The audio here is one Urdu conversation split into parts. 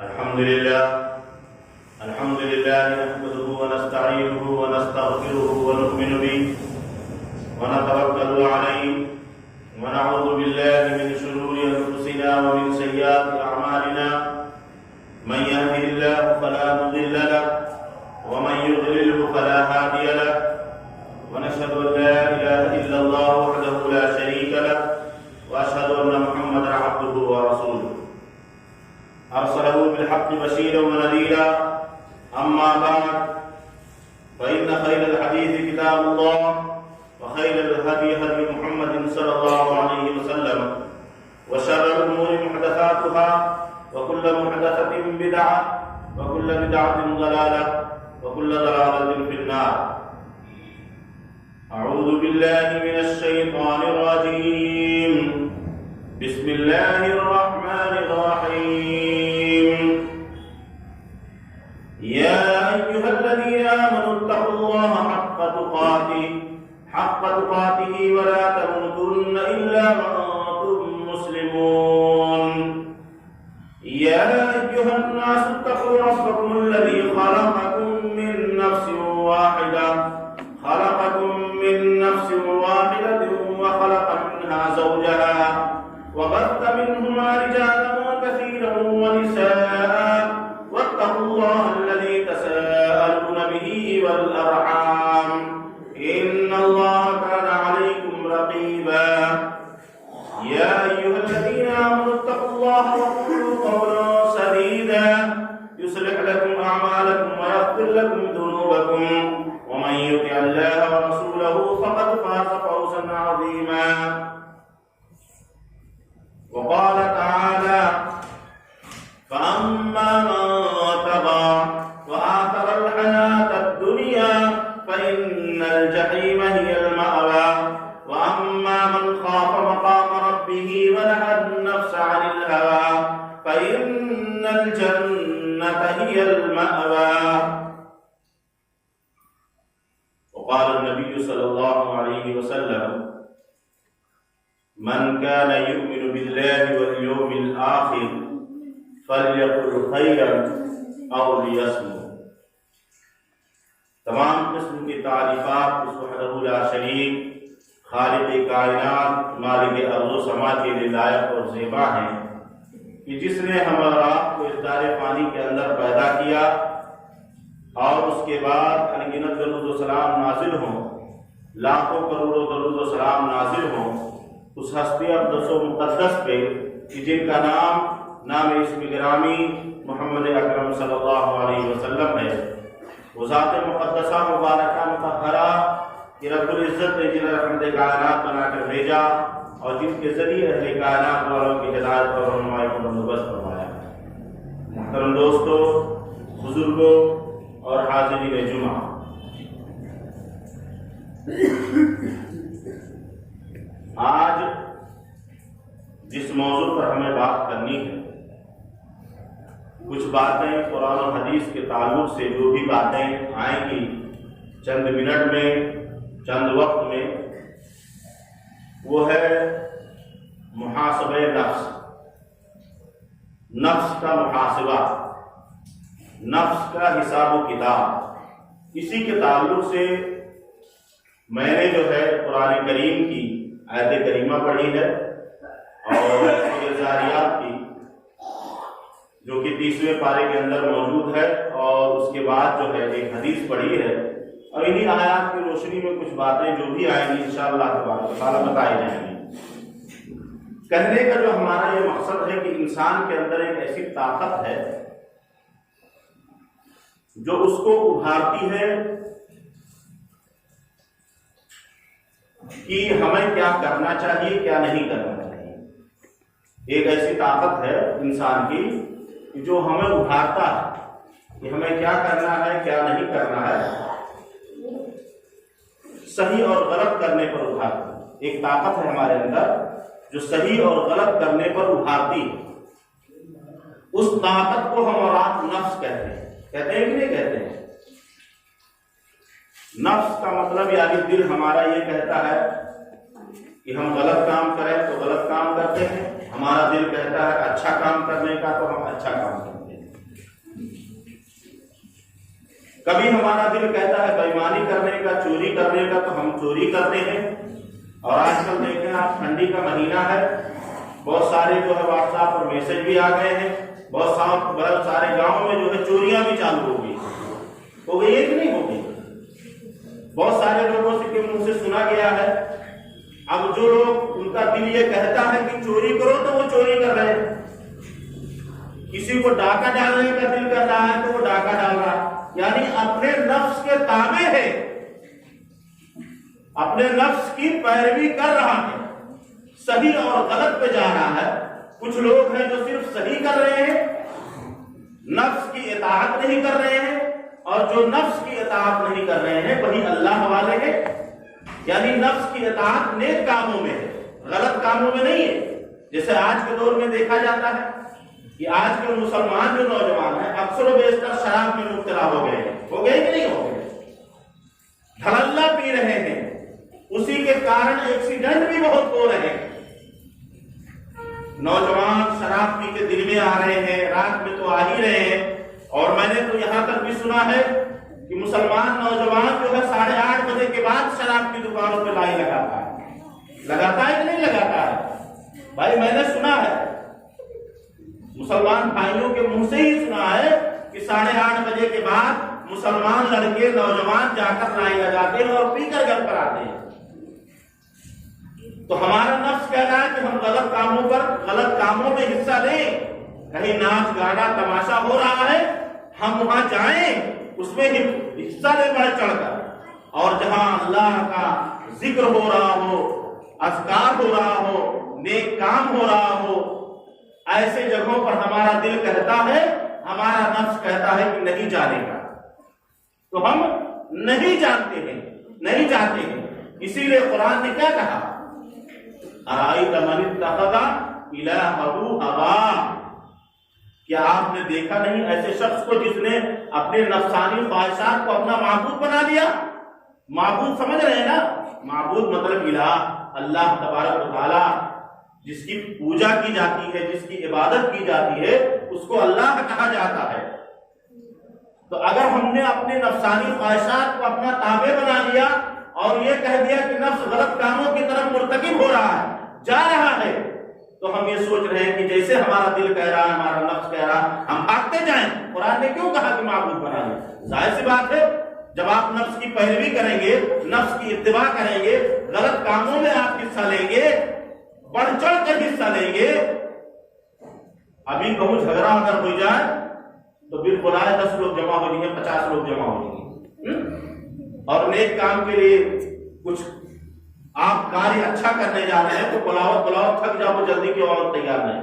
الحمد لله نحمده ونستعينه ونستغفره ونؤمن به ونتوكل عليه ونعوذ بالله من شرور أنفسنا ومن سيئات أعمالنا من يهده الله فلا مضل له ومن يضلله فلا هادي له ونشهد أن لا إله إلا الله وحده لا شريك له وأشهد أن محمدا عبده ورسوله أرسله بالحق بشيرا ونذيرا أما بعد فإن خير الحديث كتاب الله وخير الهدي هدي محمد صلى الله عليه وسلم وشر الأمور محدثاتها وكل محدثة بدعة وكل بدعة ضلالة وكل ضلالة في النار. أعوذ بالله من الشيطان الرجيم. بسم الله الرحمن الرحيم. يا أيها الذين آمنوا اتقوا الله حق تقاته ولا تموتن إلا وأنتم مسلمون. يا أيها الناس اتقوا ربكم الذي خلقكم من نفس واحدة وخلق منها زوجها وبث منهما رجالا كثيرا ونساء واتقوا الله الذي تساءلون به والأرحام إن الله كان عليكم رقيبا. يا أيها الذين آمنوا اتقوا الله وقولوا قولا سديدا يصلح لكم أعمالكم ويغفر لكم ذنوبكم ومن يطع الله ورسوله فقد فاز فوزا عظيما. وقال تعالى: فأما من طغى وآثر الحياة الدنيا فإن الجحيم هي المأوى وأما من خاف مقام ربه ونهى النفس عن الهوى فإن الجنة هي المأوى. وقال النبي صلى الله عليه وسلم: من كان يؤمن بالله واليوم الآخر فليقل خيرا أو ليصمت. تمام قسم کی تعریفات اس وحدہ لا شریک خالق کائنات مالک ارض و سما کے لیے لائق اور زیبا ہیں کہ جس نے ہم اور آپ کو اس دار فانی کے اندر پیدا کیا اور اس کے بعد انگنت درود و سلام نازل ہوں، لاکھوں کروڑوں درود و سلام نازل ہوں اس ہستی اقدس و مقدس پہ کہ جن کا نام اسم گرامی محمد اکرم صلی اللہ علیہ وسلم ہے. وہ ذات مقدسہ مبارکہ مطہرہ کہ رب العزت نے جنہیں رحمت کائنات بنا کر بھیجا اور جن کے ذریعے اہل کائنات والوں کی ہدایت اور رہنمائی کو بندوبست فرمایا. محترم دوستو، بزرگوں اور حاضرین جمعہ، آج جس موضوع پر ہمیں بات کرنی ہے، کچھ باتیں قرآن و حدیث کے تعلق سے جو بھی باتیں آئیں گی چند منٹ میں، چند وقت میں، وہ ہے محاسبہ نفس کا محاسبہ، نفس کا حساب و کتاب. اسی کے تعلق سے میں نے جو ہے قرآن کریم کی آیت کریمہ پڑھی ہے اور سورۃ ذاریات کی جو کہ 30ویں پارے کے اندر موجود ہے، اور اس کے بعد جو ہے ایک حدیث پڑھی ہے، اور انہی آیات کی روشنی میں کچھ باتیں جو بھی آئیں گی انشاءاللہ تبارک و تعالیٰ بتائی جائیں گی. کہنے کا جو ہمارا یہ مقصد ہے کہ انسان کے اندر ایک ایسی طاقت ہے جو اس کو ابھارتی ہے کہ ہمیں کیا کرنا چاہیے، کیا نہیں کرنا چاہیے. ایک ایسی طاقت ہے انسان کی جو ہمیں ابھارتا ہے کہ ہمیں کیا کرنا ہے، کیا نہیں کرنا ہے، صحیح اور غلط کرنے پر ابھارتی. ایک طاقت ہے ہمارے اندر جو صحیح اور غلط کرنے پر ابھارتی ہے. اس طاقت کو ہم اور آپ نفس کہتے ہیں کہ نہیں کہتے ہیں؟ نفس کا مطلب یعنی دل ہمارا یہ کہتا ہے کہ ہم غلط کام کریں تو غلط کام کرتے ہیں، ہمارا دل کہتا ہے اچھا کام کرنے کا تو ہم اچھا کام کرتے ہیں. کبھی ہمارا دل کہتا ہے بےایمانی کرنے کا، چوری کرنے کا، تو ہم چوری کرتے ہیں۔ اور آج کل دیکھیں آپ، ٹھنڈی کا مہینہ ہے، بہت سارے جو ہے واٹس ایپ پر میسج بھی آ گئے ہیں، بہت سارے گاؤں میں جو ہے چوریاں بھی چالو ہو گئی ہے کہ نہیں ہو گئی؟ بہت سارے لوگوں سے کے منہ سے سنا گیا ہے۔ اب جو لوگ، ان کا دل یہ کہتا ہے کہ چوری کرو، تو وہ چوری کر رہے ہیں۔ کسی کو ڈاکہ ڈالنے کا دل کر رہا ہے تو وہ ڈاکہ ڈال رہا ہے، یعنی اپنے نفس کے تابع ہے، اپنے نفس کی پیروی کر رہا ہے، صحیح اور غلط پہ جا رہا ہے۔ کچھ لوگ ہیں جو صرف صحیح کر رہے ہیں، نفس کی اطاعت نہیں کر رہے ہیں، اور جو نفس کی اطاعت نہیں کر رہے ہیں وہی اللہ والے ہیں، یعنی نفس کی اطاعت نیک کاموں میں ہے، غلط کاموں میں نہیں ہے۔ جیسے آج کے دور میں دیکھا جاتا ہے کہ آج کے مسلمان جو نوجوان ہیں اکثر و بیشتر شراب میں مبتلا ہو گئے ہیں، ہو گئے کہ نہیں ہو گئے؟ دھڑلہ پی رہے ہیں، اسی کے کارن ایکسیڈنٹ بھی بہت ہو رہے ہیں۔ نوجوان شراب پی کے دن میں آ رہے ہیں، رات میں تو آ ہی رہے ہیں، اور میں نے تو یہاں تک بھی سنا ہے کہ مسلمان نوجوان جو ہے 8:30 بجے کے بعد شراب کی دکانوں پہ لائن لگاتا ہے کہ نہیں لگاتا ہے؟ بھائی میں نے سنا ہے، مسلمان بھائیوں کے منہ سے ہی سنا ہے کہ 8:30 بجے کے بعد مسلمان لڑکے نوجوان جا کر لائن لگاتے ہیں اور پی کر گھر پر آتے ہیں۔ تو ہمارا نفس کہہ رہا ہے کہ ہم غلط کاموں میں حصہ لیں، کہیں ناچ گانا تماشا ہو رہا ہے ہم وہاں جائیں، اس میں حصہ لیں بڑھ چڑھ کر، اور جہاں اللہ کا ذکر ہو رہا ہو، اذکار ہو رہا ہو، نیک کام ہو رہا ہو، ایسے جگہوں پر ہمارا دل کہتا ہے، ہمارا نفس کہتا ہے کہ نہیں جانے کا، تو ہم نہیں جانتے ہیں، نہیں جاتے ہیں۔ اسی لیے قرآن نے کیا کہا؟ أَرَأَيْتَ مَنِ اتَّخَذَ إِلَٰهَهُ هَوَاهُ، کیا آپ نے دیکھا نہیں ایسے شخص کو جس نے اپنے نفسانی خواہشات کو اپنا معبود بنا دیا؟ معبود سمجھ رہے ہیں نا؟ معبود مطلب الہ، اللہ تبارک و تعالی جس کی پوجا کی جاتی ہے، جس کی عبادت کی جاتی ہے، اس کو اللہ کہا جاتا ہے۔ تو اگر ہم نے اپنے نفسانی خواہشات کو اپنا تابع بنا لیا اور یہ کہہ دیا کہ نفس غلط کاموں کی طرف مرتکب ہو رہا ہے، جا رہا ہے، تو ہم یہ سوچ رہے ہیں کہ جیسے ہمارا دل کہہ رہا ہے، ہمارا نفس کہہ رہا ہے، ہم بھاگتے جائیں۔ قرآن نے کیوں کہا کہ معبود بنا لیں؟ ظاہر سی بات ہے، جب آپ نفس کی پیروی کریں گے، نفس کی اتباع کریں گے، غلط کاموں میں آپ حصہ لیں گے، بڑھ چڑھ کر حصہ لیں گے، ابھی کہوں جھگڑا اگر ہو جائے تو بالکل 10 لوگ جمع ہو جائیں گے، 50 لوگ جمع ہو جائیں گے، اور نیک کام کے لیے کچھ آپ کاریہ اچھا کرنے جا رہے ہیں تو بلاؤ تھک جاؤ، جلدی کی عورت تیار نہیں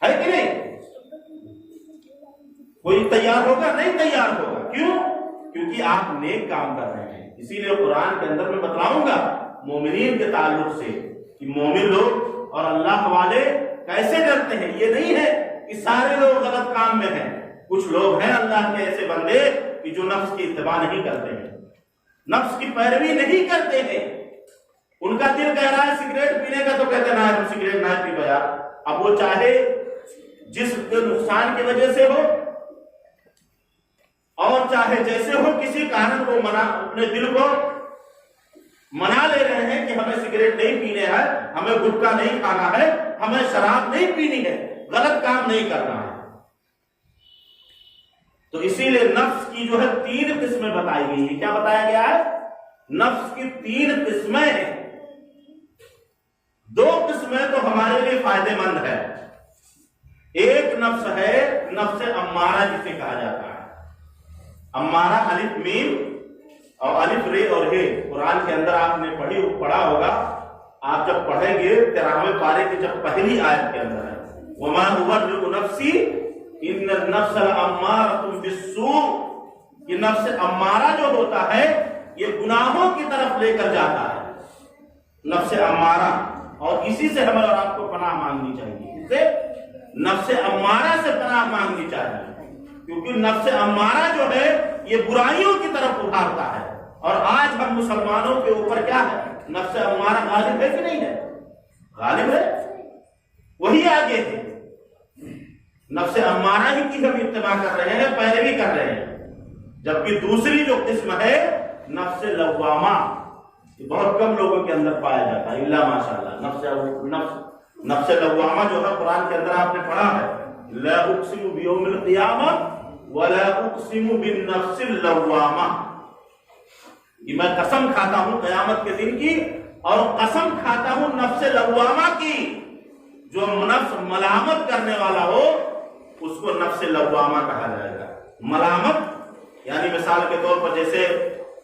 ہے کہ نہیں؟ کوئی تیار ہوگا؟ نہیں تیار ہوگا۔ کیوں؟ کیونکہ آپ نیک کام کر رہے ہیں۔ اسی لیے قرآن کے اندر میں بتلاؤں گا مومنین کے تعلق سے کہ مومن لوگ اور اللہ والے کیسے ڈرتے ہیں۔ یہ نہیں ہے کہ سارے لوگ غلط کام میں ہیں، کچھ لوگ ہیں اللہ کے ایسے بندے کہ جو نفس کی اتباع نہیں کرتے ہیں، نفس کی پیروی نہیں کرتے ہیں۔ ان کا دل کہہ رہا ہے سگریٹ پینے کا، تو کہتے ہیں نہ ہم سگریٹ نہ پی بھیا، اب وہ چاہے جسم کے نقصان کی وجہ سے ہو اور چاہے جیسے ہو، کسی کارن کو اپنے دل کو منا لے رہے ہیں کہ ہمیں سگریٹ نہیں پینے ہے، ہمیں گٹکا نہیں کھانا ہے، ہمیں شراب نہیں پینی ہے، غلط کام نہیں کرنا ہے۔ تو اسی لیے نفس کی جو ہے 3 قسمیں بتائی گئی ہیں۔ کیا بتایا گیا ہے؟ نفس کی 3 قسمیں ہیں۔ 2 قسمیں تو ہمارے لیے فائدے مند ہے۔ ایک نفس ہے نفس امارہ جسے کہا جاتا ہے۔ امارہ الف میم اور الف رے اور ہے، قرآن کے اندر آپ نے پڑھا ہوگا، آپ جب پڑھیں گے 13ویں پارے کی جب پہلی آیت کے اندر ہے وَمَا أُبَرِّئُ نَفْسِي إِنَّ النَّفْسَ لَأَمَّارَةٌ بِالسُّوءِ، یہ نفس امارہ جو ہوتا ہے یہ گناہوں کی طرف لے کر جاتا ہے، نفس امارہ، اور اسی سے ہمیں اور آپ کو پناہ مانگنی چاہیے، اس سے نفس امارہ سے پناہ مانگنی چاہیے، کیونکہ نفس امارہ جو ہے یہ برائیوں کی طرف ابھارتا ہے۔ اور آج ہم مسلمانوں کے اوپر کیا ہے؟ نفس امارہ غالب ہے کہ نہیں ہے؟ غالب ہے، وہی آگے ہے، نفس امارہ ہی کی ہم اتباع کر رہے ہیں، پیروی کر رہے ہیں۔ جبکہ دوسری جو قسم ہے نفس لوامہ، یہ بہت کم لوگوں کے اندر پایا جاتا ہے، الا ماشاءاللہ۔ نفس لوامہ جو ہے قرآن کے اندر آپ نے پڑھا ہے، لا اقسم بیوم القیامہ ولا اقسم بالنفس اللوامہ، یہ میں قسم کھاتا ہوں قیامت کے دن کی، اور قسم کھاتا ہوں نفس لوامہ کی، جو نفس ملامت کرنے والا ہو اس کو نفس لوامہ کہا جائے گا۔ ملامت یعنی مثال کے طور پر جیسے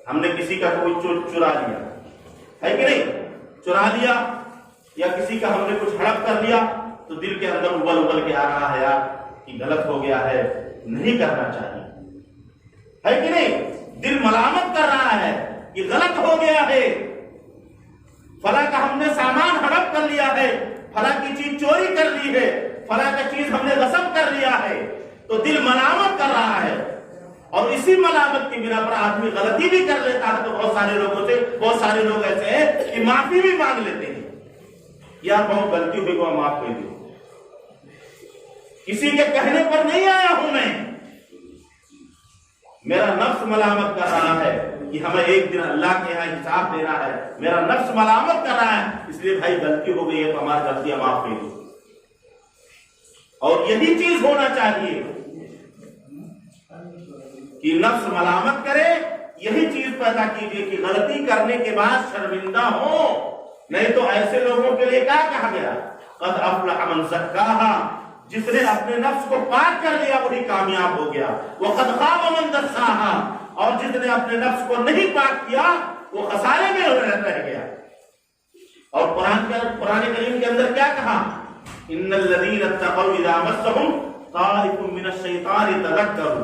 ہم نے کسی کا کوئی چرا لیا ہے کہ نہیں، چرا لیا یا کسی کا ہم نے کچھ ہڑپ کر لیا تو دل کے اندر ابل کے آ رہا ہے یار کہ غلط ہو گیا ہے، نہیں کرنا چاہیے، ہے کہ نہیں؟ دل ملامت کر رہا ہے کہ غلط ہو گیا ہے، فلاں کا ہم نے سامان ہڑپ کر لیا ہے، فلاں کی چیز چوری کر لی ہے، فلاں کا چیز ہم نے غصب کر لیا ہے، تو دل ملامت کر رہا ہے، اور اسی ملامت کی بنا پر آدمی غلطی بھی کر لیتا ہے، تو بہت سارے لوگ ایسے ہیں کہ معافی بھی مانگ لیتے ہیں، یار بہت غلطی ہوئی کو معاف کر دو، کسی کے کہنے پر نہیں آیا ہوں میں، میرا نفس ملامت کر رہا ہے کہ ہمیں ایک دن اللہ کے یہاں حساب دینا ہے، میرا نفس ملامت کر رہا ہے، اس لیے بھائی غلطی ہو گئی ہے تو ہماری غلطیاں معاف کر دو۔ اور یہی چیز ہونا چاہیے کہ نفس ملامت کرے، یہی چیز پیدا کیجیے کہ غلطی کرنے کے بعد شرمندہ ہو، نہیں تو ایسے لوگوں کے لیے کیا کہا گیا، قد افلح من زکاہا، جس نے اپنے نفس کو پاک کر لیا وہی کامیاب ہو گیا، وقد خاب من دساہا، اور جس نے اپنے نفس کو نہیں پاک کیا وہ خسارے میں رہ گیا۔ اور قرآن کریم کے اندر کیا کہا، ان الذین اتقوا اذا مسهم طائف من الشیطان تذکروا،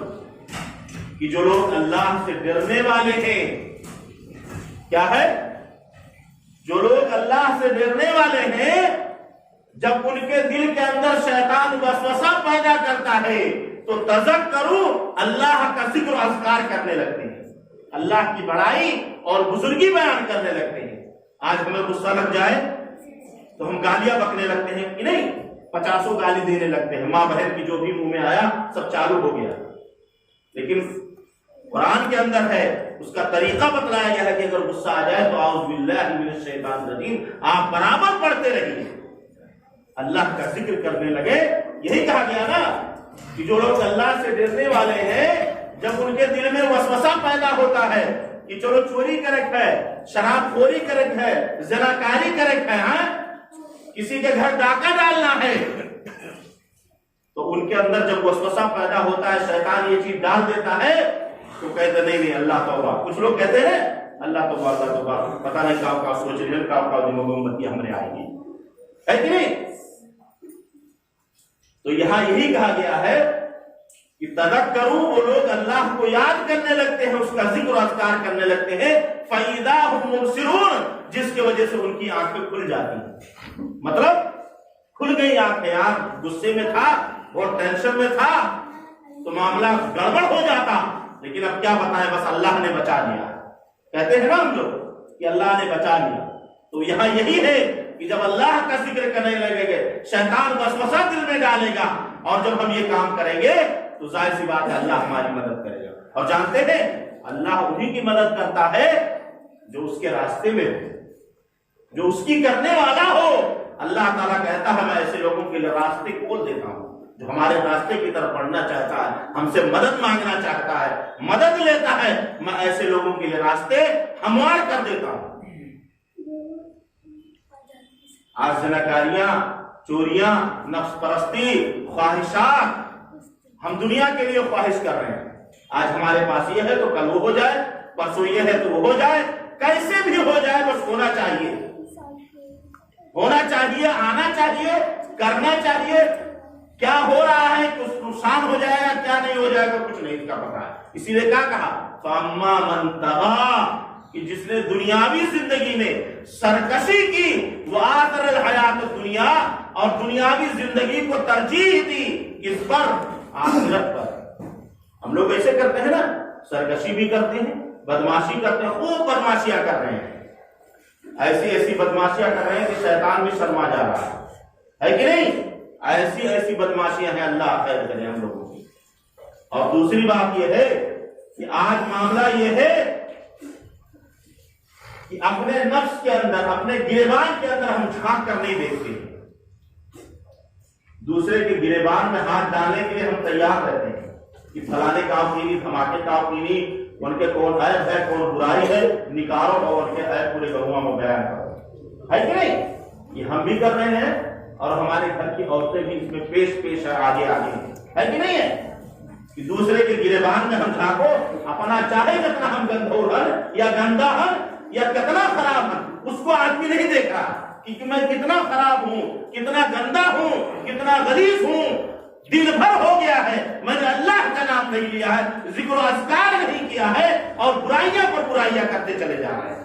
کہ جو لوگ اللہ سے ڈرنے والے ہیں، کیا ہے، جو لوگ اللہ سے ڈرنے والے ہیں، جب ان کے دل کے اندر شیطان وسوسہ پیدا کرتا ہے تو تذکروا، اللہ کا ذکر و اذکار کرنے لگتے ہیں، اللہ کی بڑائی اور بزرگی بیان کرنے لگتے ہیں۔ آج ہمیں غصہ لگ جائے تو ہم گالیاں بکنے لگتے ہیں کہ نہیں، 50 گالی دینے لگتے ہیں، ماں بہن کی جو بھی منہ میں آیا سب چالو ہو گیا۔ لیکن قرآن کے اندر ہے، اس کا طریقہ بتلایا گیا ہے کہ اگر غصہ آ جائے تو اعوذ باللہ من الشیطان الرجیم آپ برابر پڑھتے رہیے، اللہ کا ذکر کرنے لگے۔ یہی کہا گیا نا کہ جو لوگ اللہ سے ڈرنے والے ہیں، جب ان کے دل میں وسوسہ پیدا ہوتا ہے کہ چلو چوری کرک ہے، شراب خوری کرک ہے، زناکاری کرک ہے، کسی کے گھر ڈاکہ ڈالنا ہے، تو ان کے اندر جب وسوسہ پیدا ہوتا ہے، شیطان یہ چیز ڈال دیتا ہے تو کہتے نہیں اللہ توبہ۔ کچھ لوگ کہتے ہیں اللہ توبہ، پتہ نہیں کہاں سوچ رہے ہیں، کہاں دماغوں میں بتیاں ہمارے آئیں گی، ہے کہ نہیں؟ تو یہاں یہی کہا گیا ہے کہ تذکروا، وہ لوگ اللہ کو یاد کرنے لگتے ہیں، اس کا ذکر و اذکار کرنے لگتے ہیں، فَإِذَا هُمْ مُبْصِرُونَ، جس کی وجہ سے ان کی آنکھیں کھل جاتی ہیں، مطلب کھل گئی آنکھیں، یار غصے میں تھا، بہت ٹینشن میں تھا تو معاملہ گڑبڑ ہو جاتا، لیکن اب کیا بتائیں، بس اللہ نے بچا لیا، کہتے ہیں نا ہم لوگ کہ اللہ نے بچا لیا۔ تو یہاں یہی ہے کہ جب اللہ کا ذکر کرنے لگے گے، شیطان وسوسہ دل میں ڈالے گا، اور جب ہم یہ کام کریں گے تو ظاہر سی بات ہے اللہ ہماری مدد کرے گا۔ اور جانتے ہیں اللہ انہی کی مدد کرتا ہے جو اس کے راستے میں ہو، جو اس کی کرنے والا ہو۔ اللہ تعالیٰ کہتا ہے میں ایسے لوگوں کے لیے راستے کھول دیتا ہوں، جو ہمارے راستے کی طرف بڑھنا چاہتا ہے، ہم سے مدد مانگنا چاہتا ہے، مدد لیتا ہے، میں ایسے لوگوں کے لیے راستے ہموار کر دیتا ہوں۔ آج زناکاریاں، چوریاں، نفس پرستی، خواہشات، ہم دنیا کے لیے خواہش کر رہے ہیں، آج ہمارے پاس یہ ہے تو کل وہ ہو جائے، پرسوں یہ ہے تو وہ ہو جائے، کیسے بھی ہو جائے، بس ہونا چاہیے، ہونا چاہیے، آنا چاہیے، کرنا چاہیے۔ کیا ہو رہا ہے، کچھ نقصان ہو جائے گا، کیا نہیں ہو جائے گا، کچھ نہیں اس کا پتہ ہے۔ اسی لیے کیا کہا، فَأَمَّا مَن طَغَىٰ، کہ جس نے دنیاوی زندگی میں سرکشی کی، وَآثَرَ الْحَيَاةَ الدُّنْيَا، اور دنیاوی زندگی کو ترجیح دی، کس پر، آخرت پر۔ ہم لوگ ایسے کرتے ہیں نا، سرکشی بھی کرتے ہیں، بدماشی کرتے ہیں، خوب بدماشیاں کر رہے ہیں، ایسی بدماشیاں کر رہے ہیں کہ شیطان بھی شرما جا رہا ہے کہ نہیں؟ ایسی بدماشیاں ہیں، اللہ خیر کرے ہم لوگوں کی۔ اور دوسری بات یہ ہے کہ آج معاملہ یہ ہے کہ اپنے نفس کے اندر، اپنے گریبان کے اندر ہم جھانک کر نہیں دیکھتے، دوسرے کے گریبان میں ہاتھ ڈالنے کے لیے ہم تیار رہتے ہیں کہ فلانے کام کی نہیں، دھماکے کام کی نہیں، ان کے کون عیب ہے کون برائی ہے، نکارو اور ان کے عیب پورے گروہ میں بیان کرو، ہے کہ نہیں؟ یہ ہم بھی کر رہے ہیں اور ہمارے گھر کی عورتیں بھی اس میں پیش ہے، آگے ہے کہ نہیں ہے؟ کہ دوسرے کے گریبان میں ہم جھانکو، اپنا چاہے جتنا ہم گندھور ہن یا گندا ہن یا کتنا خراب ہن، اس کو آدمی نہیں دیکھ رہا کہ میں کتنا خراب ہوں، کتنا گندا ہوں، کتنا غلیظ ہوں، دن بھر ہو گیا ہے میں نے اللہ کا نام نہیں لیا ہے، ذکر و اذکار نہیں کیا ہے، اور برائیاں پر برائیاں کرتے چلے جا رہے ہیں،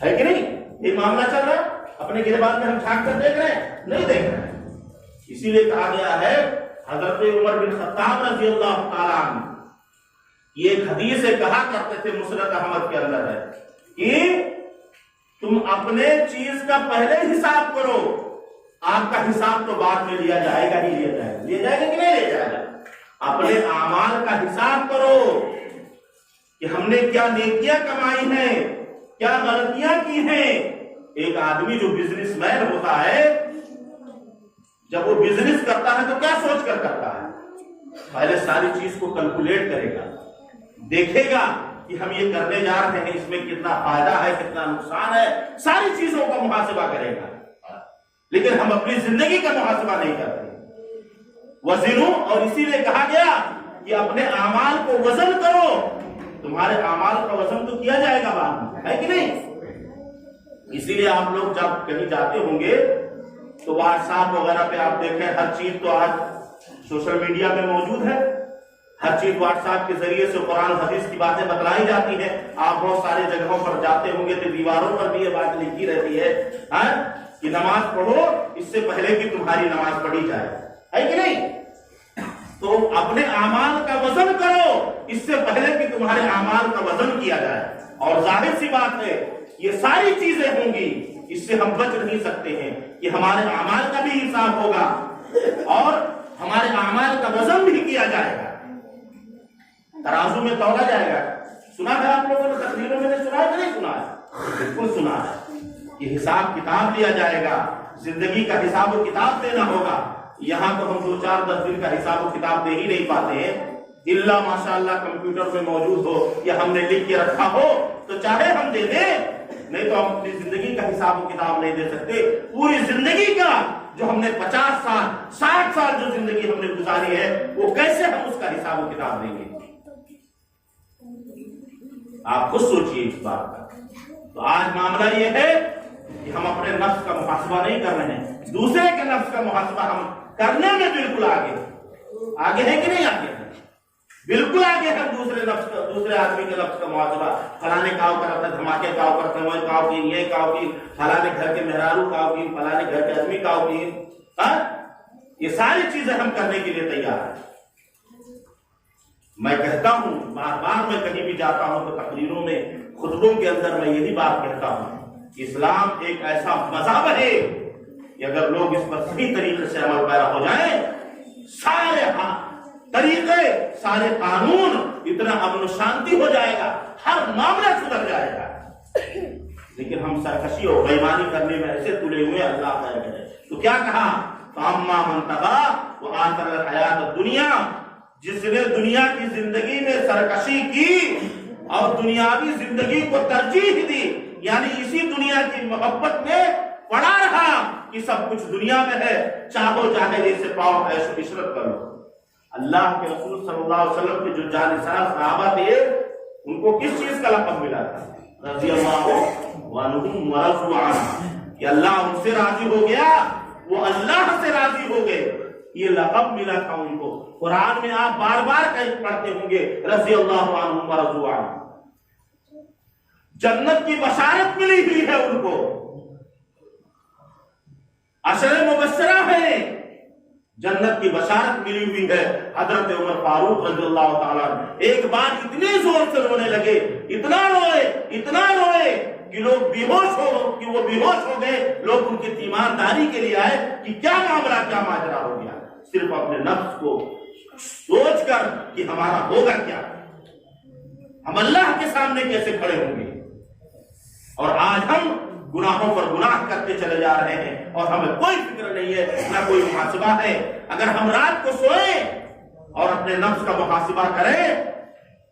ہے کہ نہیں؟ یہ معاملہ چل رہا ہے، اپنے گریبان میں ہم جھانک کر دیکھ رہے ہیں؟ نہیں دیکھ رہے ہیں۔ اسی لیے کہا گیا ہے حضرت عمر بن خطاب رضی اللہ تعالیٰ عنہ یہ ایک حدیث سے کہا کرتے تھے، مسند احمد کے اندر ہے کہ تم اپنے چیز کا پہلے حساب کرو، آپ کا حساب تو بعد میں لیا جائے گا ہی، لیا جائے گا کہ نہیں لیا جائے گا؟ اپنے اعمال کا حساب کرو کہ ہم نے کیا نیکیاں کمائی ہیں، کیا غلطیاں کی ہیں۔ ایک آدمی جو بزنس مین ہوتا ہے، جب وہ بزنس کرتا ہے تو کیا سوچ کر کرتا ہے؟ پہلے ساری چیز کو کیلکولیٹ کرے گا، دیکھے گا کہ ہم یہ کرنے جا رہے ہیں، اس میں کتنا فائدہ ہے کتنا نقصان ہے، ساری چیزوں کا محاسبہ کرے گا۔ لیکن ہم اپنی زندگی کا محاسبہ نہیں کرتے، وزنوں، اور اسی لیے کہا گیا کہ اپنے اعمال کو وزن کرو، تمہارے اعمال کا وزن تو کیا جائے گا بعد میں، ہے کہ نہیں؟ اسی لیے آپ لوگ جب کہیں جاتے ہوں گے تو واٹس ایپ وغیرہ پہ آپ دیکھیں، ہر چیز تو آج سوشل میڈیا میں موجود ہے، ہر چیز واٹس ایپ کے ذریعے سے قرآن حدیث کی باتیں بتلائی جاتی ہیں۔ آپ بہت سارے جگہوں پر جاتے ہوں گے تو دیواروں پر بھی یہ بات لکھی رہتی ہے کہ نماز پڑھو اس سے پہلے کہ تمہاری نماز پڑھی جائے، ہے کہ نہیں؟ تو اپنے اعمال کا وزن کرو اس سے پہلے کہ تمہارے اعمال کا وزن کیا جائے، اور ظاہر سی بات ہے یہ ساری چیزیں ہوں گی، اس سے ہم بچ نہیں سکتے ہیں کہ ہمارے اعمال کا بھی حساب ہوگا اور ہمارے اعمال کا وزن بھی کیا جائے گا، ترازو میں تولا جائے گا۔ سنا ہے آپ لوگوں نے تقریروں میں سنا ہے کہ نہیں سنا ہے؟ بالکل سنا ہے کہ حساب کتاب لیا جائے گا، زندگی کا حساب و کتاب دینا ہوگا۔ یہاں تو ہم 2-4-10 دن کا حساب و کتاب دے ہی نہیں پاتے ہیں، الا ماشاءاللہ کمپیوٹر میں موجود ہو یا ہم نے لکھ کے رکھا ہو تو چاہے ہم دے دیں، نہیں تو ہم اپنی زندگی کا حساب و کتاب نہیں دے سکتے۔ پوری زندگی کا جو ہم نے 50 سال 60 سال جو زندگی ہم نے گزاری ہے، وہ کیسے ہم اس کا حساب و کتاب دیں گے؟ آپ خود سوچئے اس بات کا۔ تو آج معاملہ یہ ہے کہ ہم اپنے نفس کا محاسبہ نہیں کر رہے ہیں، دوسرے کے نفس کا محاسبہ ہم کرنے میں بالکل آگے ہے کہ نہیں آگے؟ بالکل آگے ہے دوسرے آدمی کے نفس کا محاسبہ، فلانے کاؤ کرتا ہے، دھماکے کاؤ کرتے ہیں، وہ کاؤ کی، یہ کاؤ کی، فلانے گھر کے مہرارو کاؤ کی، فلانے گھر کے آدمی کاؤ کی، یہ ساری چیزیں ہم کرنے کے لیے تیار ہیں۔ میں کہتا ہوں بار بار، میں کہیں بھی جاتا ہوں تو تقریروں میں خطبوں کے اندر میں یہی بات کہتا ہوں، اسلام ایک ایسا مذہب ہے کہ اگر لوگ اس پر صحیح طریقے سے عمل پیرا ہو جائیں، سارے طریقے سارے قانون، اتنا امن و شانتی ہو جائے گا، ہر معاملہ سدھر جائے گا۔ لیکن ہم سرکشی اور بےایمانی کرنے میں ایسے تلے ہوئے، اللہ خیر کرے۔ تو کیا کہا؟ فَأَمَّا مَن طَغَىٰ وَآثَرَ الْحَيَاةَ الدُّنْيَا، جس نے دنیا کی زندگی میں سرکشی کی اور دنیاوی زندگی کو ترجیح دی، یعنی اسی دنیا کی محبت میں پڑا رہا کہ سب کچھ دنیا میں ہے، چاہو چاہے جیسے پاؤ عیش و عشرت کرو۔ اللہ کے رسول صلی اللہ علیہ وسلم کے جو جانثار صحابہ تھے، ان کو کس چیز کا لقب ملا تھا؟ رضی اللہ عنہم ورضوا عنہ، کہ اللہ ان سے راضی ہو گیا، وہ اللہ سے راضی ہو گئے، یہ لقب ملا تھا ان کو۔ قرآن میں آپ بار بار پڑھتے ہوں گے رضی اللہ عنہم ورضوا عنہ، جنت کی بشارت ملی ہوئی ہے ان کو، عشر مبشرہ ہے، جنت کی بشارت ملی ہوئی ہے۔ حضرت عمر فاروق رضی اللہ تعالیٰ ایک بار اتنے زور سے رونے لگے، اتنا روئے کہ لوگ بیہوش ہو گئے، لوگ ان کی تیمارداری کے لیے آئے کہ کیا معاملہ، کیا ماجرا ہو گیا۔ صرف اپنے نفس کو سوچ کر کہ ہمارا ہوگا کیا، ہم اللہ کے سامنے کیسے کھڑے ہوں گے۔ اور آج ہم گناہوں پر گناہ کرتے چلے جا رہے ہیں اور ہمیں کوئی فکر نہیں ہے، نہ کوئی محاسبہ ہے۔ اگر ہم رات کو سوئیں اور اپنے نفس کا محاسبہ کریں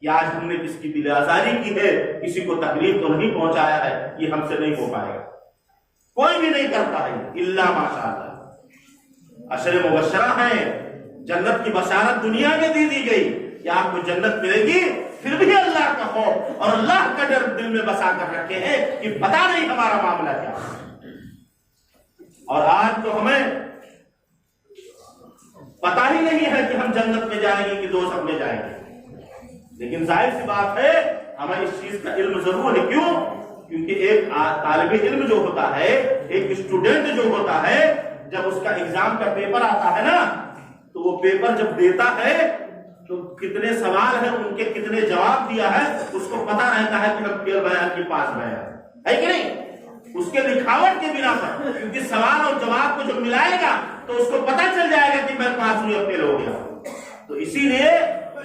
کہ آج ہم نے کس کی دل آزاری کی ہے، کسی کو تکلیف تو نہیں پہنچایا ہے، یہ ہم سے نہیں ہو پائے گا، کوئی بھی نہیں کرتا ہے الا ماشاءاللہ۔ عشر مبشرہ ہیں، جنت کی بشارت دنیا میں دے دی گئی کہ آپ کو جنت ملے گی، پھر بھی اللہ کا خوف اور اللہ کا ڈر دل میں بسا کر رکھے ہیں کہ پتہ نہیں ہمارا معاملہ کیا ہے۔ اور آج تو ہمیں پتہ ہی نہیں ہے کہ ہم جنت میں جائیں گے کہ دوزخ میں جائیں گے، لیکن ظاہر سی بات ہے ہمیں اس چیز کا علم ضرور ہے۔ کیوں؟ کیونکہ ایک طالب علم جو ہوتا ہے، ایک اسٹوڈنٹ جو ہوتا ہے، جب اس کا ایگزام کا پیپر آتا ہے نا، تو وہ پیپر جب دیتا ہے تو کتنے سوال ہیں، ان کے کتنے جواب دیا ہے، اس کو پتا رہتا ہے کہ ہم فیل بیان کی پاس بیان ہے کہ نہیں، اس کے لکھاوٹ کے بنا پر، کیونکہ سوال اور جواب کو جب ملائے گا تو اس کو پتا چل جائے گا کہ میں پاس ہوں یا فیل ہو گیا۔ تو اسی لیے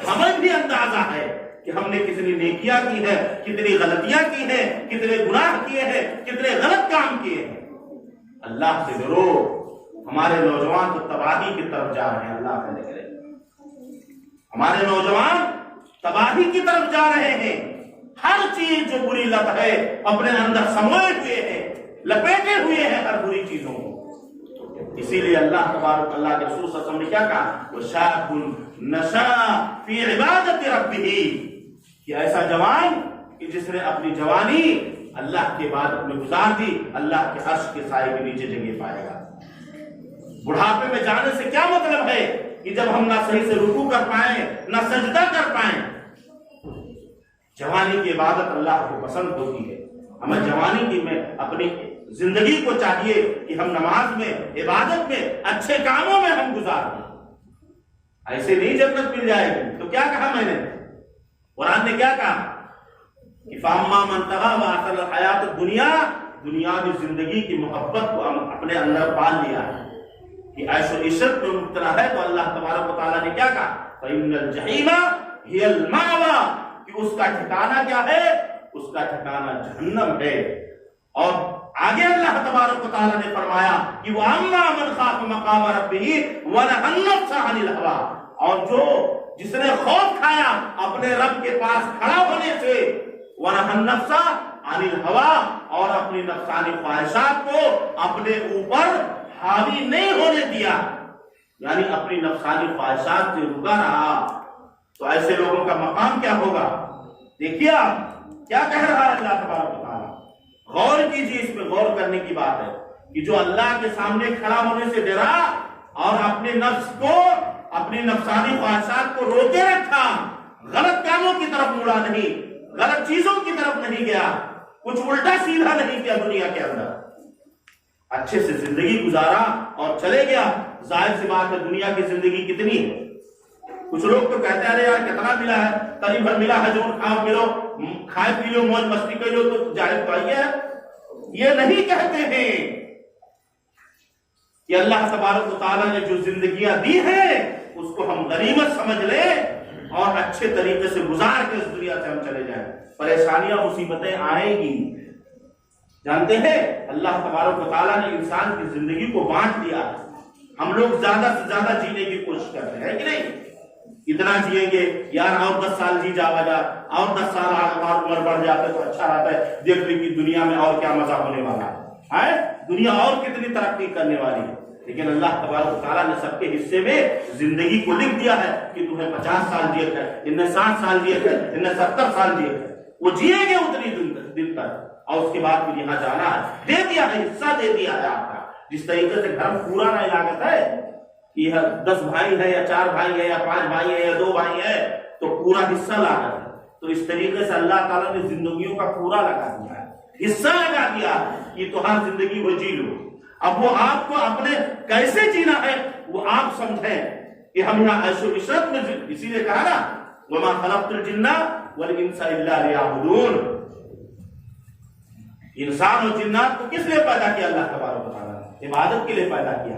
ہمیں بھی اندازہ ہے کہ ہم نے کتنی نیکیاں کی ہیں، کتنی غلطیاں کی ہیں، کتنے گناہ کیے ہیں، کتنے غلط کام کیے ہیں۔ اللہ سے ڈرو، ہمارے نوجوان تو تباہی کی طرف جا رہے ہیں، اللہ کا ذکر ہے، ہمارے نوجوان تباہی کی طرف جا رہے ہیں۔ ہر چیز جو بری لت ہے اپنے اندر سموئے ہوئے ہیں، لپیٹے ہوئے ہیں ہر بری چیزوں کو۔ اسی لیے اللہ تبارک اللہ کے رسول صلی اللہ علیہ وسلم نے کیا کہا، وَشَابٌ نَشَا فِي عِبَادَةِ رَبِّهِ، کہ ایسا جوان کہ جس نے اپنی جوانی اللہ کی عبادت میں گزار دی، اللہ کے عرش کے سائے کے نیچے جگہ پائے گا۔ بڑھاپے میں جانے سے کیا مطلب ہے کہ جب ہم نہ صحیح سے رکوع کر پائیں، نہ سجدہ کر پائیں۔ جوانی کی عبادت اللہ کو پسند ہوتی ہے، ہمیں جوانی کی میں اپنی زندگی کو چاہیے کہ ہم نماز میں، عبادت میں، اچھے کاموں میں ہم گزار دیں۔ ایسے نہیں جنت مل جائے گی۔ تو کیا کہا میں نے، قرآن نے کیا کہا کہ فَأَمَّا مَنْ طَغَىٰ وَآثَرَ الْحَيَاةَ الدُّنْيَا، دنیاوی زندگی کی محبت کو ہم اپنے اندر پال لیا ہے کہ عیش و عشرت میں مبتلا ہے، تو اللہ تبارک و تعالیٰ نے کیا کہا، فَإِنَّ الْجَحِيمَ هِيَ الْمَأْوَىٰ، کہ اس کا ٹھکانہ کیا ہے، اس کا ٹھکانہ جہنم ہے۔ اور آگے اللہ تبارک و تعالیٰ نے فرمایا کہ وَأَمَّا مَنْ خَافَ مَقَامَ رَبِّهِ وَنَهَى النَّفْسَ عَنِ الْهَوَىٰ، اور جو جس نے خوف کھایا اپنے رب کے پاس کھڑا ہونے سے، وَنَهَى النَّفْسَ عَنِ الْهَوَىٰ، اور اپنی نفسانی خواہشات کو اپنے اوپر حاوی نہیں ہونے دیا، یعنی اپنی نفسانی خواہشات سے رکا رہا، تو ایسے لوگوں کا مقام کیا ہوگا۔ دیکھیے آپ کیا کہہ رہا ہے اللہ تبارک و تعالیٰ، غور کیجیے، اس میں غور کرنے کی بات ہے کہ جو اللہ کے سامنے کھڑا ہونے سے ڈرا اور اپنے نفس کو، اپنی نفسانی خواہشات کو روکے رکھا، غلط کاموں کی طرف مڑا نہیں، غلط چیزوں کی طرف نہیں گیا، کچھ الٹا سیدھا نہیں کیا دنیا کے اندر، اچھے سے زندگی گزارا اور چلے گیا۔ ظاہر سی بات ہے دنیا کی زندگی کتنی ہے، کچھ لوگ تو کہتے ہیں ارے یار کتنا ملا ہے، تری بھر ملا ہے، جو کھاؤ پی لو، کھائے پی لو، موج مستی کر لو، تو جائز تو آئیے۔ یہ نہیں کہتے ہیں کہ اللہ تبارک و تعالیٰ نے جو زندگیاں دی ہیں اس کو ہم غنیمت سمجھ لیں اور اچھے طریقے سے گزار کے اس دنیا سے ہم چلے جائیں۔ پریشانیاں مصیبتیں آئیں گی، جانتے ہیں اللہ تبارک و تعالیٰ نے انسان کی زندگی کو بانٹ دیا، ہم لوگ زیادہ سے زیادہ جینے کی کوشش کرتے ہیں کہ نہیں، اتنا جیئیں گے یار، اور 10 سال جی جاوا جا، اور 10 سال اور عمر بڑھ جاتے تو اچھا رہتا ہے، دیکھ لی کہ دنیا میں اور کیا مزہ ہونے والا ہے، دنیا اور کتنی ترقی کرنے والی ہے۔ لیکن اللہ تبارک و تعالیٰ نے سب کے حصے میں زندگی کو لکھ دیا ہے کہ تمہیں 50 سال جیے کر، انہیں 60 سال جیے کر، انہیں 70 سال جیے کر، وہ جیئیں گے اتنی دن تک، اور اس کے بعد پھر یہاں جانا ہے، دے دیا ہے، حصہ دے دیا ہے آپ کا۔ جس طریقے سے گھر پورا نہ لاگت ہے کہ 10 بھائی ہے یا 4 بھائی ہے یا 5 بھائی ہے یا 2 بھائی ہے تو پورا حصہ لاگت ہے، تو اس طریقے سے اللہ تعالیٰ نے زندگیوں کا پورا لگا دیا ہے، حصہ لگا دیا کہ تو ہر زندگی وہ جی لو۔ اب وہ آپ کو اپنے کیسے جینا ہے وہ آپ سمجھیں کہ ہم یہاں عیش و عشرت میں، اسی لیے کہا نا وَمَا خَلَقْتُ الْجِنَّ وَالْإِنسَ إِلَّا لِيَعْبُدُونَ، انسان اور جنات کو کس لیے پیدا کیا اللہ تبارک و تعالیٰ نے، عبادت کے لیے پیدا کیا۔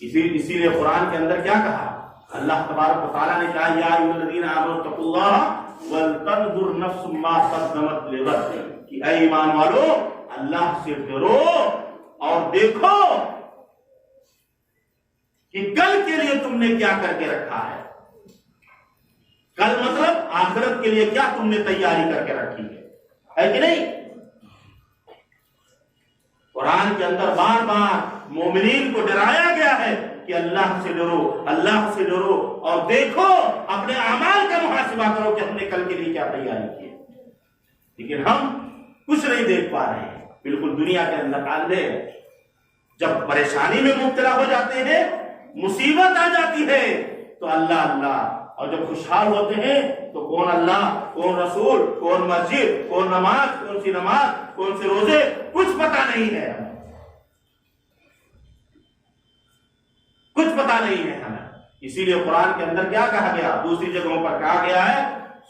اسی لیے قرآن کے اندر کیا کہا؟ اللہ تبارک و تعالیٰ نے کہا یا ایھا الذین آمنوا اتقوا اللہ ولتنظر نفس ما قدمت لغد، کہ اے ایمان والو اللہ سے ڈرو اور دیکھو کہ کل کے لیے تم نے کیا کر کے رکھا ہے۔ کل مطلب آخرت کے لیے کیا تم نے تیاری کر کے رکھی ہے کہ نہیں؟ قرآن کے اندر بار بار مومنین کو ڈرایا گیا ہے کہ اللہ سے ڈرو، اللہ سے ڈرو اور دیکھو، اپنے اعمال کا محاسبہ کرو کہ ہم نے کل کے لیے کیا تیاری کی ہے۔ لیکن ہم کچھ نہیں دیکھ پا رہے ہیں، بالکل دنیا کے اندر ڈالے، جب پریشانی میں مبتلا ہو جاتے ہیں، مصیبت آ جاتی ہے تو اللہ اللہ، اور جب خوشحال ہوتے ہیں تو کون اللہ، کون رسول، کون مسجد، کون نماز، کون سی نماز، کون سے روزے، کچھ پتا نہیں ہے ہمیں، کچھ پتا نہیں ہے ہمیں۔ اسی لیے قرآن کے اندر کیا کہا گیا، دوسری جگہوں پر کہا گیا ہے،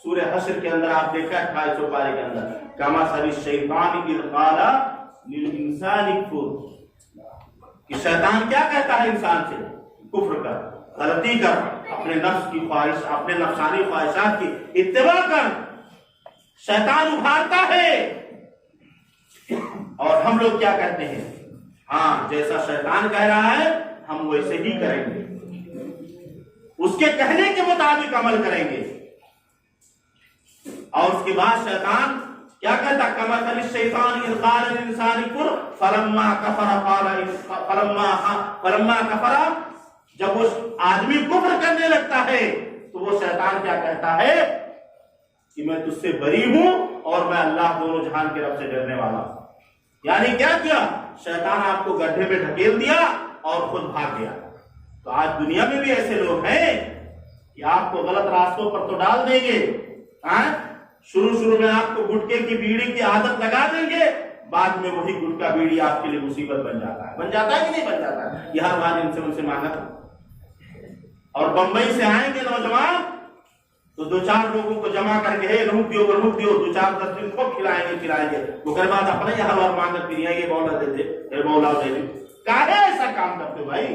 سورہ حشر کے اندر آپ دیکھا 28 پارے کے اندر، کمثل الشیطان اذ قال للانسان اکفر، کہ شیطان کیا کہتا ہے انسان سے؟ کفر کر، غلطی کر، اپنے نفس کی خواہش، اپنے نفسانی خواہشات کی اتباع کر۔ شیطان ابھارتا ہے اور ہم لوگ کیا کہتے ہیں؟ ہاں جیسا شیطان کہہ رہا ہے ہم ویسے ہی کریں گے، اس کے کہنے کے مطابق عمل کریں گے۔ اور اس کے بعد شیطان کیا کہتا؟ کمثل الشیطان اذ قال للانسان اکفر فلما کفر، جب وہ آدمی کفر کرنے لگتا ہے تو وہ شیطان کیا کہتا ہے کہ میں تجھ سے بری ہوں اور میں اللہ دونوں جہان کے رب سے ڈرنے والا ہوں۔ یعنی کیا کیا؟ شیطان آپ کو گڈھے میں ڈھکیل دیا اور خود بھاگ گیا۔ تو آج دنیا میں بھی ایسے لوگ ہیں کہ آپ کو غلط راستوں پر تو ڈال دیں گے، شروع میں آپ کو گٹکے کی بیڑی کی عادت لگا دیں گے، بعد میں وہی گٹکا بیڑی آپ کے لیے مصیبت بن جاتا ہے کہ نہیں بن جاتا ہے؟ یہ ہر بات ان سے مانگا تھا۔ اور بمبئی سے آئیں گے نوجوان تو دو چار لوگوں کو جمع کر کے رمک دیو دو چار 10 دن کو کھلائیں گے، وہ کر بعد اپنے یہاں اور مانگت پھر یہ بولا دیتے مولا دے دے۔ کاہے ایسا کام کرتے بھائی؟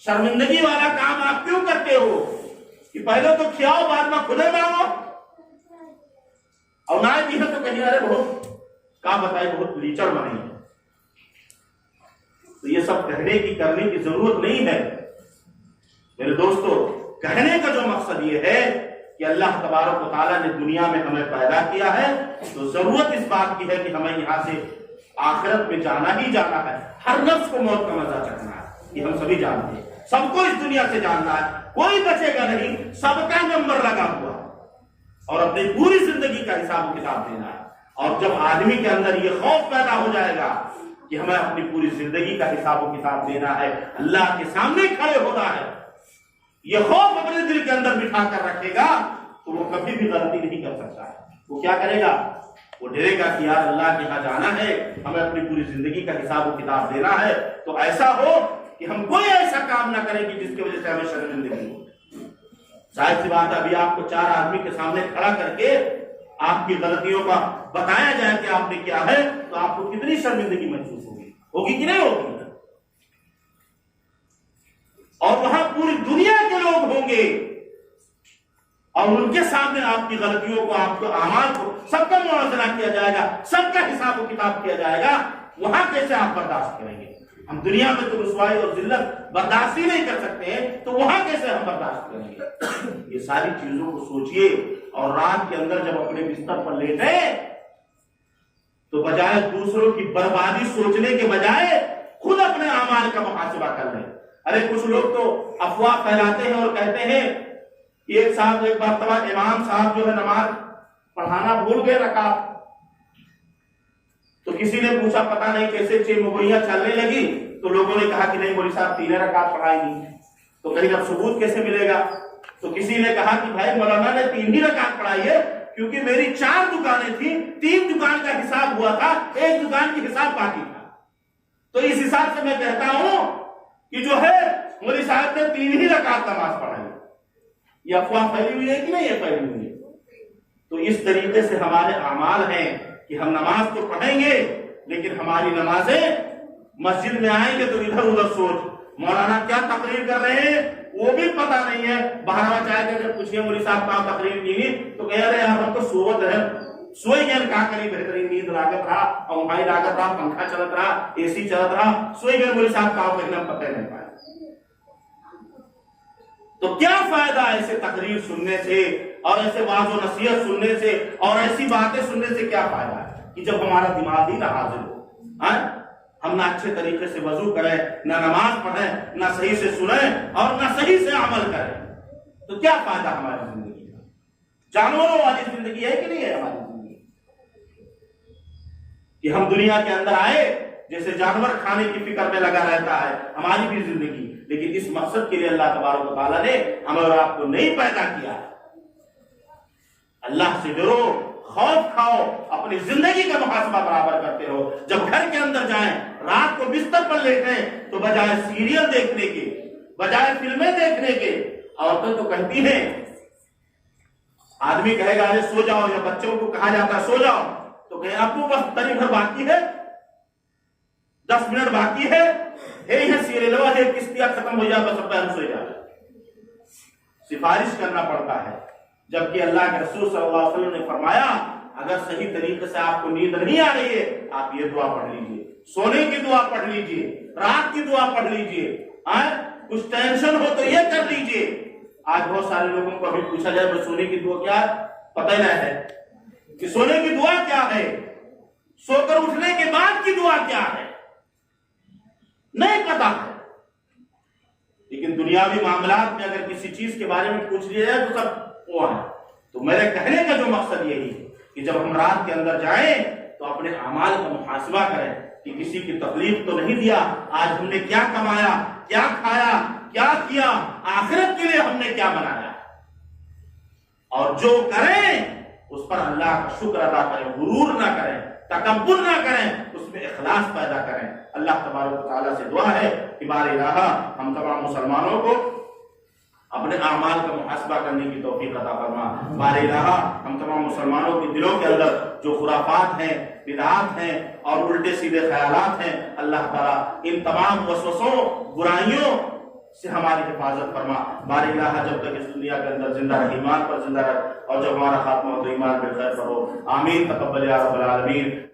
شرمندگی والا کام آپ کیوں کرتے ہو کہ پہلے تو کھیاؤ بعد میں کھلے مانگو؟ اور نہ بھی ہے تو کہیں ارے بہت کا بتائے بہت لیچڑ بنے ہیں۔ تو یہ سب کہنے کی کرنے کی ضرورت نہیں ہے میرے دوستو۔ کہنے کا جو مقصد یہ ہے کہ اللہ تبارک و تعالیٰ نے دنیا میں ہمیں پیدا کیا ہے تو ضرورت اس بات کی ہے کہ ہمیں یہاں سے آخرت میں جانا ہی جانا ہے۔ ہر نفس کو موت کا مزہ چکھنا ہے، یہ ہم سبھی جانتے ہیں، سب کو اس دنیا سے جاننا ہے، کوئی بچے گا نہیں، سب کا نمبر لگا ہوا ہے اور اپنی پوری زندگی کا حساب و کتاب دینا ہے۔ اور جب آدمی کے اندر یہ خوف پیدا ہو جائے گا کہ ہمیں اپنی پوری زندگی کا حساب و کتاب دینا ہے، اللہ کے سامنے کھڑے ہونا ہے، یہ خوف اپنے دل کے اندر بٹھا کر رکھے گا تو وہ کبھی بھی غلطی نہیں کر سکتا ہے۔ وہ کیا کرے گا؟ وہ ڈرے گا کہ یار اللہ کے یہاں جانا ہے، ہمیں اپنی پوری زندگی کا حساب و کتاب دینا ہے، تو ایسا ہو کہ ہم کوئی ایسا کام نہ کریں کہ جس کی وجہ سے ہمیں شرمندگی ہو۔ ظاہر سی بات ہے، ابھی آپ کو 4 آدمی کے سامنے کھڑا کر کے آپ کی غلطیوں کا بتایا جائے کہ آپ نے کیا ہے تو آپ کو کتنی شرمندگی محسوس ہوگی کہ نہیں ہوگی؟ اور وہاں پوری دنیا کے لوگ ہوں گے اور ان کے سامنے آپ کی غلطیوں کو، آپ کے اعمال کو سب کا موازنہ کیا جائے گا، سب کا حساب و کتاب کیا جائے گا۔ وہاں کیسے آپ برداشت کریں گے؟ ہم دنیا میں تو رسوائی اور ذلت برداشت ہی نہیں کر سکتے ہیں تو وہاں کیسے ہم برداشت کریں گے؟ یہ ساری چیزوں کو سوچئے اور رات کے اندر جب اپنے بستر پر لیٹے تو بجائے دوسروں کی بربادی سوچنے کے بجائے خود اپنے اعمال کا محاسبہ کر لیں۔ ارے کچھ لوگ تو افواہ پھیلاتے ہیں اور کہتے ہیں ایک مرتبہ امام صاحب جو ہے نماز پڑھانا بھول گئے رکعت، تو کسی نے پوچھا پتہ نہیں کیسے 6 مغویاں چلنے لگی تو لوگوں نے کہا کہ نہیں مولوی صاحب 3 رکعت پڑھائی نہیں، تو کہیں اب ثبوت کیسے ملے گا؟ تو کسی نے کہا کہ بھائی مولانا نے 3 ہی رکعت پڑھائی ہے کیونکہ میری 4 دکانیں تھیں، 3 دکان کا حساب ہوا تھا، 1 دکان کی حساب باقی تھا، تو اس حساب سے میں کہتا ہوں کہ جو ہے مولوی صاحب نے 3 ہی رکعت نماز پڑھائی۔ یہ افواہ پھیلی ہوئی ہے کہ نہیں؟ یہ پھیلی ہوئی ہے۔ تو اس طریقے سے ہمارے اعمال ہیں کہ ہم نماز تو پڑھیں گے لیکن ہماری نمازیں مسجد میں آئیں گے تو ادھر ادھر سوچ، مولانا کیا تقریر کر رہے ہیں وہ بھی پتہ نہیں ہے. بہروا چاہے کہ جب پوچھیے مولوی صاحب کہاں تقریر کی تو کہہ رہے ہم تو صورت ہے سوئی گئے کہا کری بہترین نیند لاگت رہا امائی لاگت رہا پنکھا چلت رہا اے سی چلت رہا سوئی گئے مولوی صاحب کہاں کہنا پتہ نہیں پایا. تو کیا فائدہ ایسے تقریر سننے سے اور ایسے واعظ و نصیحت سننے سے اور ایسی باتیں سننے سے کیا فائدہ ہے کہ جب ہمارا دماغ ہی نہ حاضر ہو. ہم نہ اچھے طریقے سے وضو کریں نہ نماز پڑھیں نہ صحیح سے سنیں اور نہ صحیح سے عمل کریں تو کیا فائدہ ہماری زندگی کا. جانوروں والی زندگی ہے کہ نہیں ہے ہماری زندگی کہ ہم دنیا کے اندر آئے جیسے جانور کھانے کی فکر میں لگا رہتا ہے ہماری بھی زندگی, لیکن اس مقصد کے لیے اللہ تبارک و تعالیٰ نے ہمیں اور آپ کو نہیں پیدا کیا. اللہ سے ڈرو, خوف کھاؤ, اپنی زندگی کا محاسبہ برابر کرتے رہو. جب گھر کے اندر جائیں رات کو بستر پر لیٹیں تو بجائے سیریل دیکھنے کے بجائے فلمیں دیکھنے کے, عورتیں تو کہتی ہیں آدمی کہے گا ارے سو جاؤ یا بچوں کو کہا جاتا ہے سو جاؤ تو کہیں اب تو بس تری بھر باقی ہے 10 منٹ باقی ہے سیریل ہے قسطیاں ختم ہو جائے بس اب ہم سو جائے. سفارش کرنا پڑتا ہے جبکہ اللہ کے رسول صلی اللہ علیہ وسلم نے فرمایا اگر صحیح طریقے سے آپ کو نیند نہیں آ رہی ہے آپ یہ دعا پڑھ لیجئے, سونے کی دعا پڑھ لیجئے, رات کی دعا پڑھ لیجئے, کچھ ٹینشن ہو تو یہ کر لیجئے. آج بہت سارے لوگوں کو ابھی پوچھا جائے بس سونے کی دعا کیا ہے پتہ ہی نہیں ہے کہ سونے کی دعا کیا ہے, سو کر اٹھنے کے بعد کی دعا کیا ہے نہیں پتا ہے. لیکن دنیاوی معاملات میں اگر کسی چیز کے بارے میں پوچھ لیا جائے تو سب وہ ہے. تو میرے کہنے کا جو مقصد یہی ہے کہ جب ہم رات کے اندر جائیں تو اپنے اعمال کا محاسبہ کریں کہ کسی کی تکلیف تو نہیں دیا, آج ہم نے کیا کمایا, کیا کھایا, کیا کیا, آخرت کے لیے ہم نے کیا بنایا, اور جو کریں اس پر اللہ کا شکر ادا کریں, غرور نہ کریں, تکبر نہ کریں, اس میں اخلاص پیدا کریں. اللہ تبارک و تعالیٰ سے دعا ہے کہ بار الہ ہم تمام مسلمانوں کو اپنے اعمال کا محاسبہ کرنے کی توفیق عطا فرما. بار الہ ہم تمام مسلمانوں کے دلوں کے اندر جو خرافات ہیں, بدعات ہیں اور الٹے سیدھے خیالات ہیں, اللہ تعالیٰ ان تمام وسوسوں برائیوں سے ہماری حفاظت فرما. بار الہ جب تک اس دنیا کے اندر زندہ رہ ایمان پر زندہ رہ, اور جب ہمارا خاتمہ ہو تو ایمان بالخیر پر ہو. آمین. تقبل یا رب العالمین.